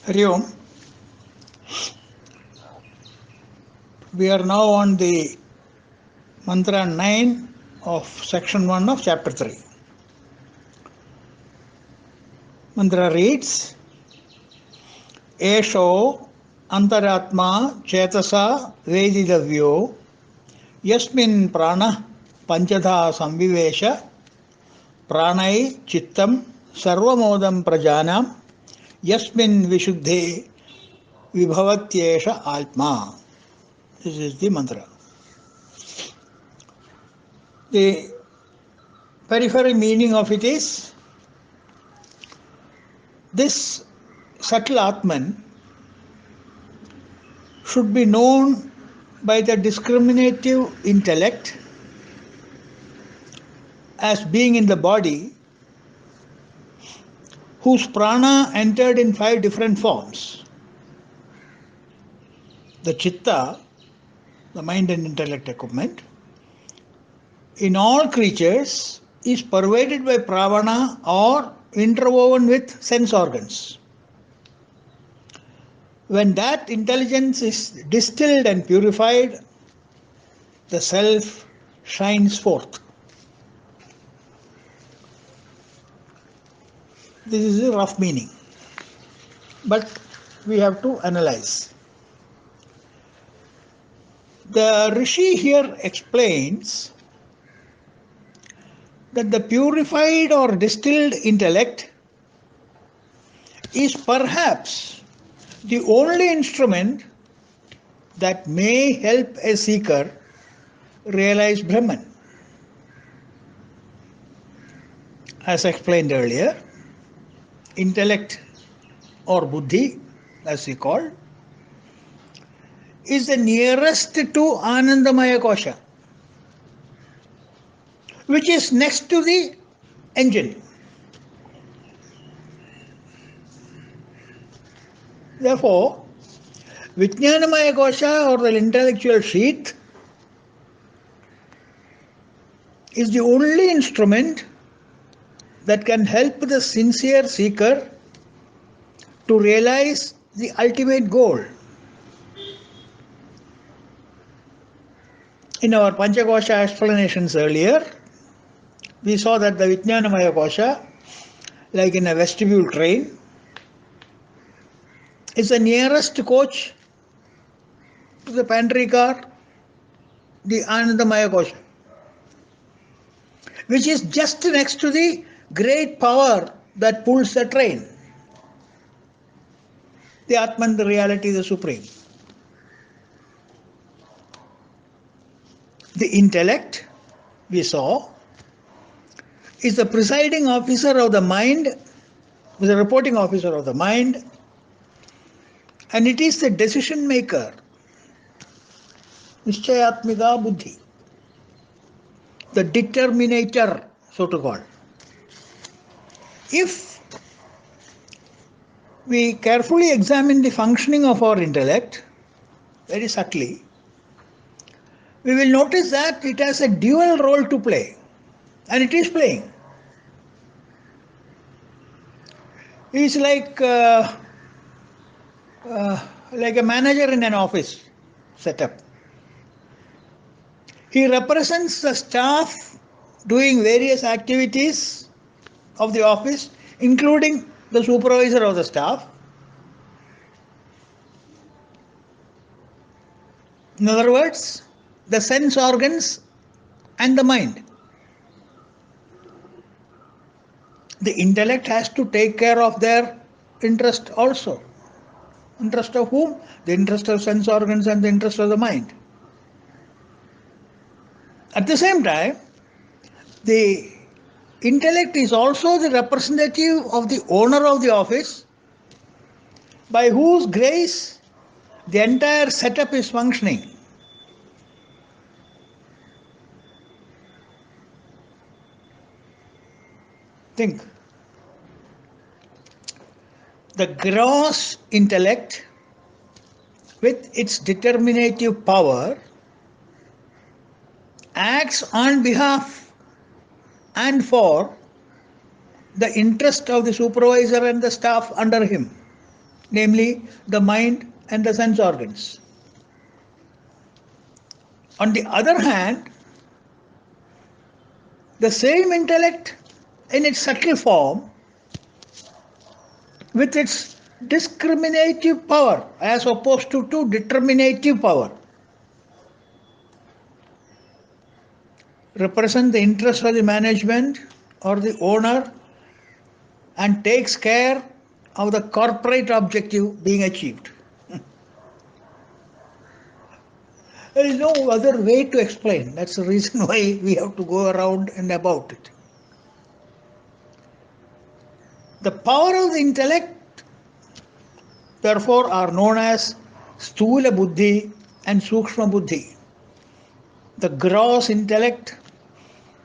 Hari Om. We are now on the mantra 9 of section 1 of chapter 3. Mantra reads, Esho antaratma chetasa vedidavyo yasmin prana panchadha samvivesha pranai chittam sarvamodam prajanam yasmin vishuddhe vibhavatyesha atma. This is the mantra. The peripheral meaning of it is this subtle Atman should be known by the discriminative intellect as being in the body, whose prana entered in 5 different forms. The chitta, the mind and intellect equipment, in all creatures is pervaded by pravana or interwoven with sense organs. When that intelligence is distilled and purified, the self shines forth. This is a rough meaning, but we have to analyze. The Rishi here explains that the purified or distilled intellect is perhaps the only instrument that may help a seeker realize Brahman. As explained earlier, intellect or buddhi, as we call, is the nearest to Anandamaya Kosha, which is next to the engine. Therefore, Vijnanamaya Kosha or the intellectual sheath is the only instrument that can help the sincere seeker to realize the ultimate goal. In our Panchakosha explanations earlier, we saw that the Vijnanamaya Kosha, like in a vestibule train, is the nearest coach to the pantry car, the Anandamaya Kosha, which is just next to the great power that pulls the train. The Atman, the reality, the supreme. The intellect, we saw, is the presiding officer of the mind, is the reporting officer of the mind, and it is the decision maker, Nishchayatmika Buddhi, the determinator, so to call. If we carefully examine the functioning of our intellect, very subtly, we will notice that it has a dual role to play, and it is playing. It is like a manager in an office setup. He represents the staff doing various activities of the office, including the supervisor of the staff. In other words, the sense organs and the mind. The intellect has to take care of their interest also. Interest of whom? The interest of sense organs and the interest of the mind. At the same time, the intellect is also the representative of the owner of the office, by whose grace the entire setup is functioning. Think. The gross intellect, with its determinative power, acts on behalf and for the interest of the supervisor and the staff under him. namely the mind and the sense organs. On the other hand, the same intellect in its subtle form, with its discriminative power as opposed to determinative power, represent the interest of the management or the owner and takes care of the corporate objective being achieved. There is no other way to explain. That's the reason why we have to go around and about it. The power of the intellect, therefore, are known as Sthula Buddhi and Sukshma Buddhi. The gross intellect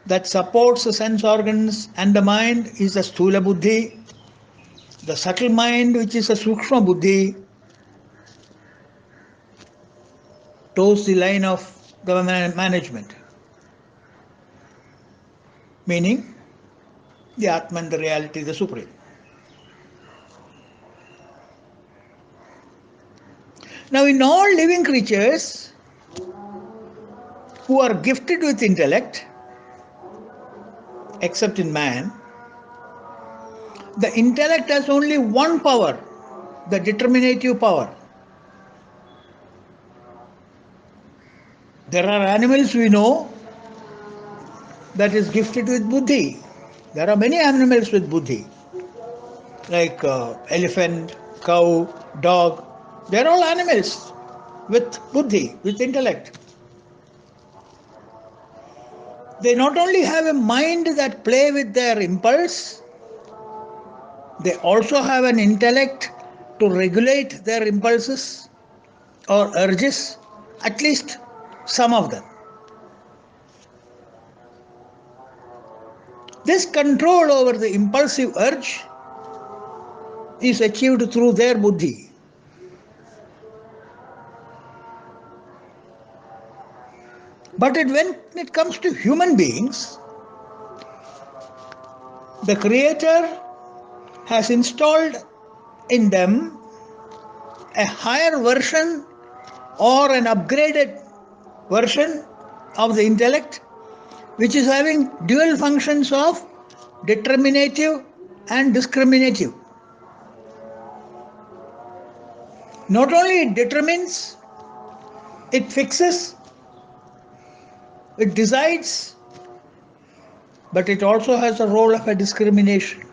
that supports the sense organs and the mind is the Sthula Buddhi. The subtle mind, which is the Sukshma Buddhi, toes the line of the management, meaning the Atman, the reality, the Supreme. Now, in all living creatures who are gifted with intellect, except in man, the intellect has only one power, the determinative power. There are animals we know that is gifted with buddhi. There are many animals with buddhi, like elephant, cow, dog. They are all animals with buddhi, with intellect. They not only have a mind that play with their impulse, they also have an intellect to regulate their impulses or urges, at least some of them. This control over the impulsive urge is achieved through their buddhi. But when it comes to human beings, the Creator has installed in them a higher version or an upgraded version of the intellect, which is having dual functions of determinative and discriminative. Not only it determines, it fixes, it decides, but it also has a role of a discrimination.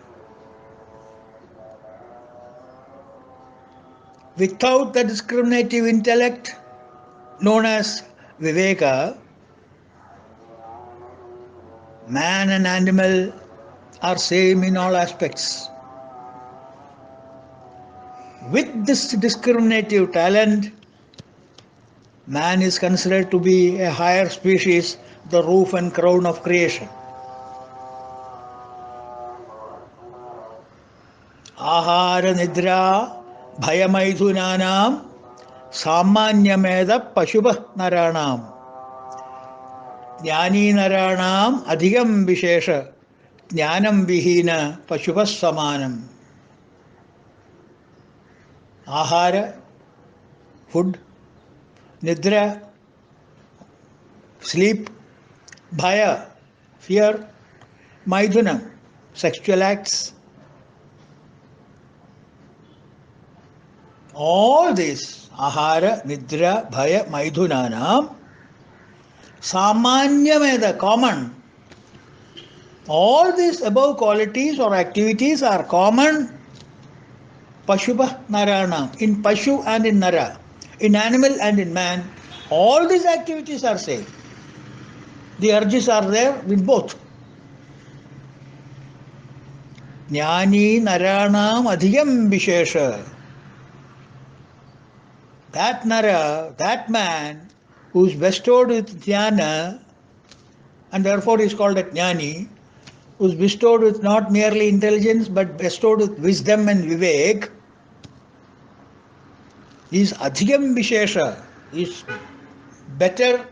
Without the discriminative intellect, known as Viveka, man and animal are same in all aspects. With this discriminative talent, man is considered to be a higher species, the roof and crown of creation. Ahara nidra bhayamaidhunanam samanyameda pashubha naranam jnani naranam adhigam vishesha jnanam vihina pashubha samanam. Ahara, food, nidra, sleep, bhaya, fear, maidhunam, sexual acts. All this, ahara, nidra, bhaya, maidhunanam, samanyameda, common. All these above qualities or activities are common Pashubha Narana, in Pashu and in Nara, in animal and in man, all these activities are same. The urges are there with both. Jnani Naranam Adhigam Vishesha. That Nara, that man who is bestowed with jnana, and therefore is called a jnani, who is bestowed with not merely intelligence but bestowed with wisdom and vivek, is adhigam vishesha, is better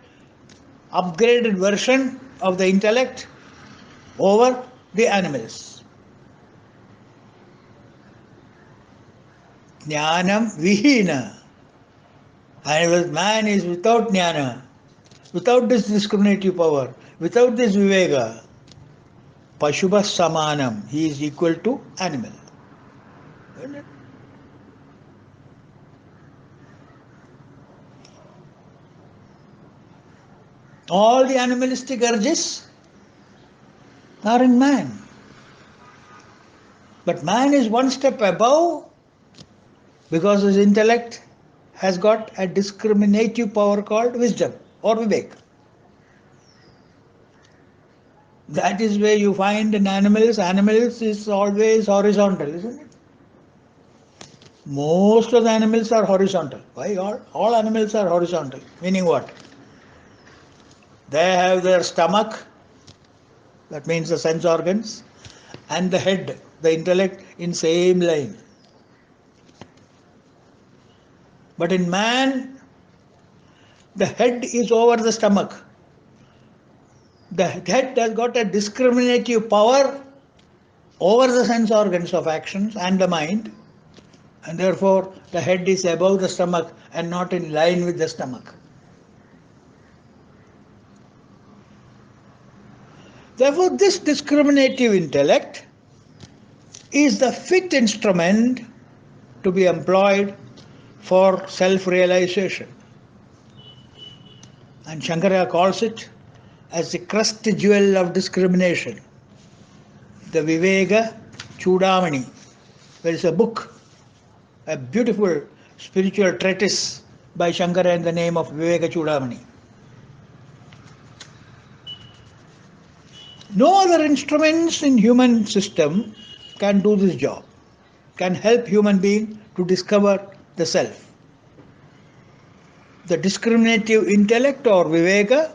upgraded version of the intellect over the animals. Jnanam vihina. And man is without jnana, without this discriminative power, without this viveka. Pashubha samanam. He is equal to animal. All the animalistic urges are in man. But man is one step above because his intellect has got a discriminative power called wisdom or vivek. That is where you find in animals. Animals is always horizontal, isn't it? Most of the animals are horizontal. Why? All animals are horizontal. Meaning what? They have their stomach, that means the sense organs, and the head, the intellect, in same line. But in man, the head is over the stomach. The head has got a discriminative power over the sense organs of actions and the mind, and therefore the head is above the stomach and not in line with the stomach. Therefore, this discriminative intellect is the fit instrument to be employed for self-realization. And Shankara calls it as the crust jewel of discrimination, the Viveka Chudamani. There is a book, a beautiful spiritual treatise by Shankara in the name of Viveka Chudamani. No other instruments in human system can do this job, can help human being to discover the self. The discriminative intellect or Viveka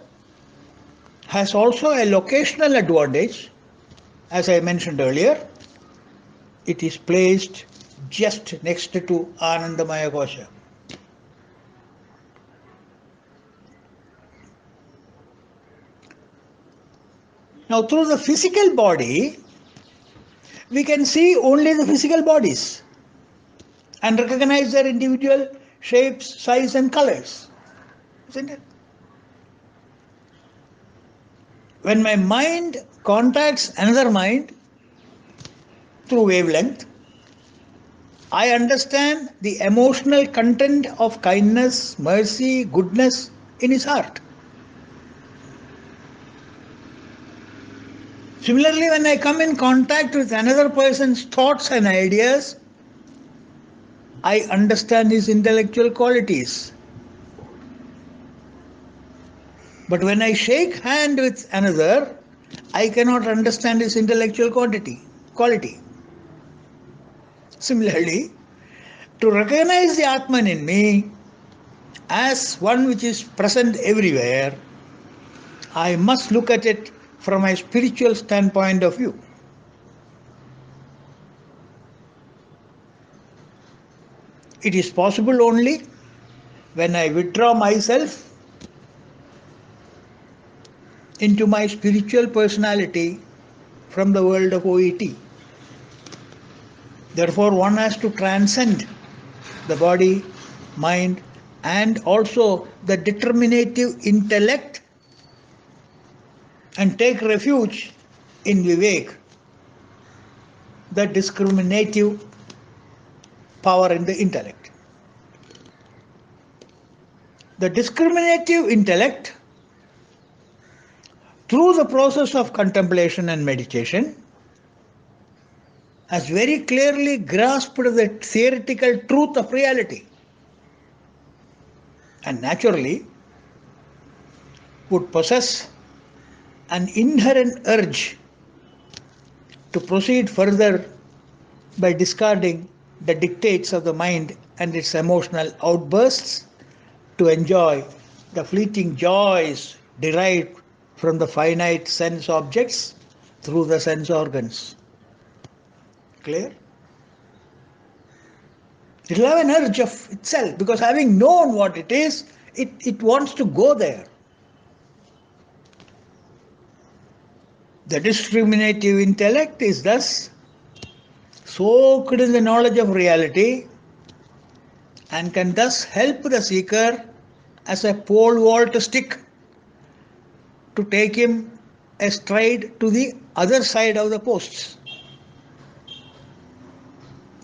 has also a locational advantage. As I mentioned earlier, it is placed just next to Anandamaya Kosha. Now, through the physical body, we can see only the physical bodies and recognize their individual shapes, size, and colors. Isn't it? When my mind contacts another mind through wavelength, I understand the emotional content of kindness, mercy, goodness in his heart. Similarly, when I come in contact with another person's thoughts and ideas, I understand his intellectual qualities. But when I shake hand with another, I cannot understand his intellectual quality. Similarly, to recognize the Atman in me as one which is present everywhere, I must look at it from a spiritual standpoint of view. It is possible only when I withdraw myself into my spiritual personality from the world of OET. Therefore, one has to transcend the body, mind, and also the determinative intellect and take refuge in Vivek, the discriminative power in the intellect. The discriminative intellect, through the process of contemplation and meditation, has very clearly grasped the theoretical truth of reality and naturally would possess an inherent urge to proceed further by discarding the dictates of the mind and its emotional outbursts to enjoy the fleeting joys derived from the finite sense objects through the sense organs. Clear? It will have an urge of itself because having known what it is, it wants to go there. The discriminative intellect is thus soaked in the knowledge of reality and can thus help the seeker as a pole vault stick to take him a stride to the other side of the posts.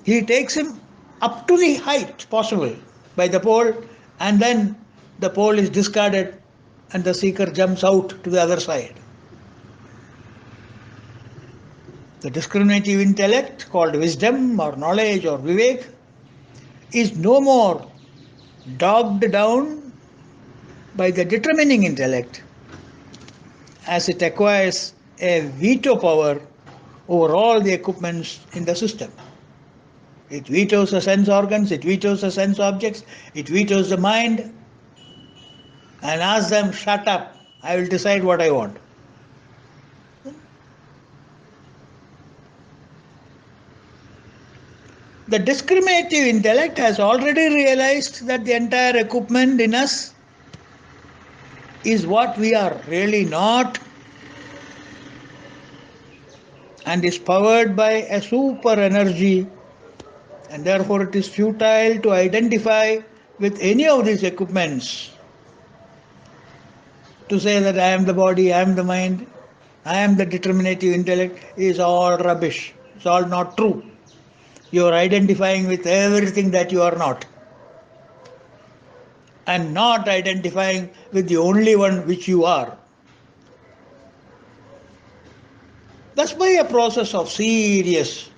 He takes him up to the height possible by the pole, and then the pole is discarded and the seeker jumps out to the other side. The discriminative intellect, called wisdom or knowledge or vivek, is no more dogged down by the determining intellect, as it acquires a veto power over all the equipments in the system. It vetoes the sense organs, it vetoes the sense objects, it vetoes the mind, and asks them, shut up, I will decide what I want. The discriminative intellect has already realized that the entire equipment in us is what we are really not, and is powered by a super energy, and therefore it is futile to identify with any of these equipments. To say that I am the body, I am the mind, I am the determinative intellect is all rubbish. It's all not true. You are identifying with everything that you are not, and not identifying with the only one which you are. Thus, by a process of serious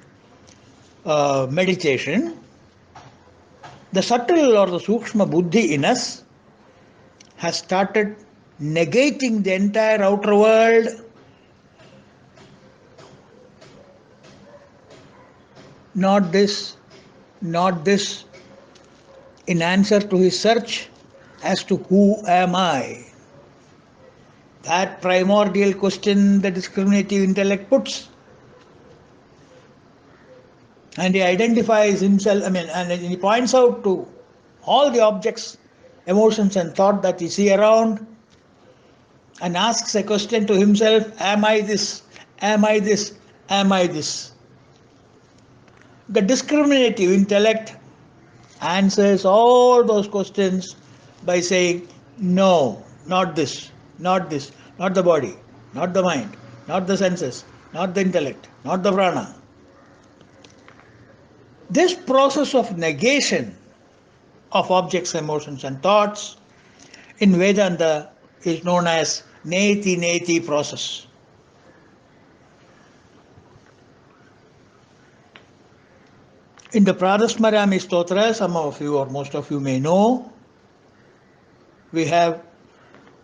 meditation, the subtle or the sukshma buddhi in us has started negating the entire outer world, not this, not this, in answer to his search as to who am I. That primordial question the discriminative intellect puts. And he identifies himself, and he points out to all the objects, emotions and thought that we see around, and asks a question to himself, am I this? Am I this? Am I this? The discriminative intellect answers all those questions by saying, no, not this, not this, not the body, not the mind, not the senses, not the intellect, not the prana. This process of negation of objects, emotions and thoughts in Vedanta is known as Neti Neti process. In the Pradasmarami Stotra, some of you or most of you may know, we have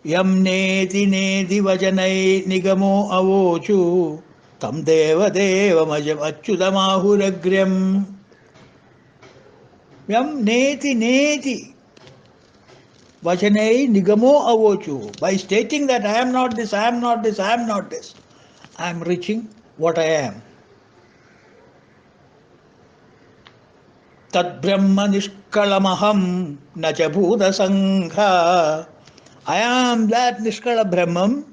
Yam Neti Neti Vajanai Nigamo Avochu Tam Deva Deva Majam Achyudamahuragriyam. Yam Neti Neti Vajanai Nigamo Avochu. By stating that I am not this, I am not this, I am not this, I am reaching what I am. Tad Brahma Nishkalamaham Nacha Bhuta Sangha. I am that Nishkala Brahman,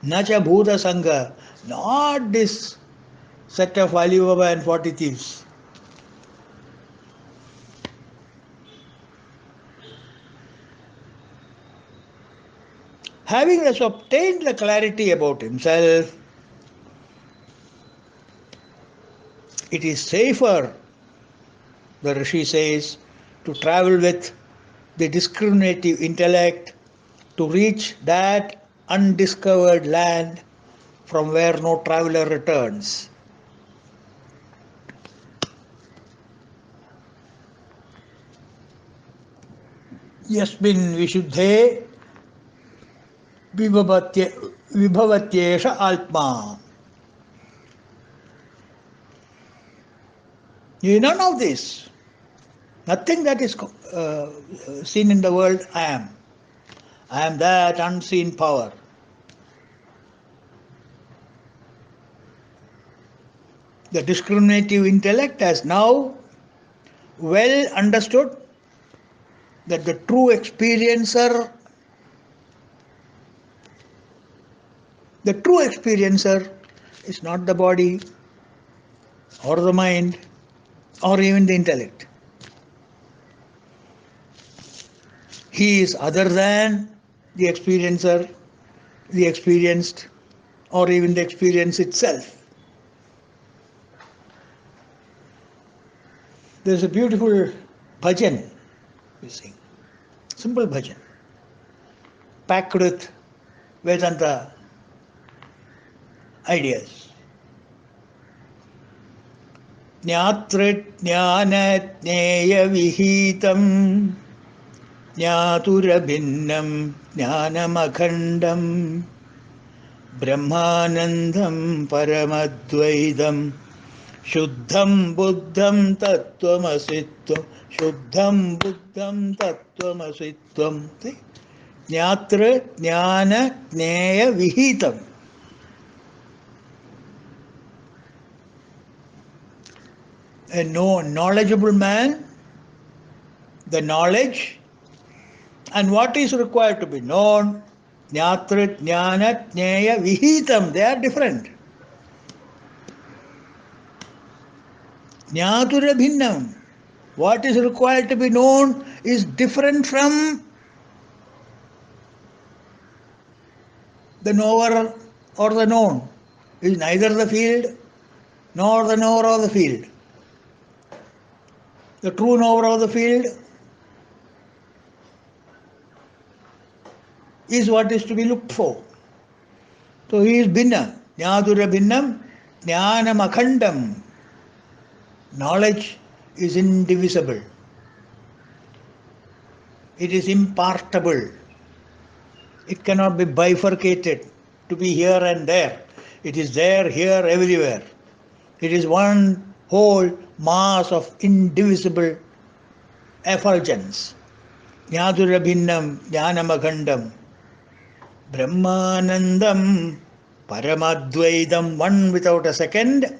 Nacha Bhuta Sangha. Not this set of Ali Baba and 40 thieves. Having thus obtained the clarity about himself, it is safer, the Rishi says, to travel with the discriminative intellect to reach that undiscovered land from where no traveler returns. Yasmin Vishuddhe Vibhavatyesha Atma. None of this, nothing that is seen in the world, I am. I am that unseen power. The discriminative intellect has now well understood that the true experiencer is not the body or the mind or even the intellect. he is other than the experiencer, the experienced, or even the experience itself. There's a beautiful bhajan we sing, simple bhajan, packed with Vedanta ideas. ज्ञातृज्ञानज्ञेयविहितं ज्ञातुरभिन्नं ज्ञानमखण्डं ब्रह्मानन्दं परमद्वैतं शुद्धं बुद्धं तत्त्वमसित्वं शुद्धं बुद्धं तत्त्वमसित्वं ज्ञातृज्ञानज्ञेयविहितं. A knowledgeable man, the knowledge, and what is required to be known, jnatra, jnana, jnaya, vihitam, they are different. Jnatura bhinnam, what is required to be known is different from the knower or the known. Is neither the field nor the knower of the field. The true knower of the field is what is to be looked for. So he is bhinna, jnatura bhinnam, jnanam akhandam. Knowledge is indivisible. It is impartable. It cannot be bifurcated to be here and there. It is there, here, everywhere. It is one whole mass of indivisible effulgence. Jnatura bhinnam, jnanamakhandam, brahmanandam, paramadvaidam, one without a second,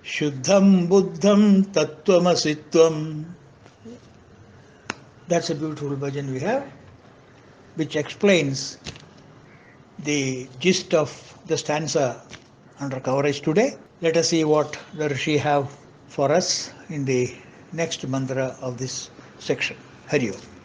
shuddham buddham tattvamasitvam. That's a beautiful bhajan we have, which explains the gist of the stanza under coverage today. Let us see what the Rishi have for us in the next mantra of this section. Hari Om.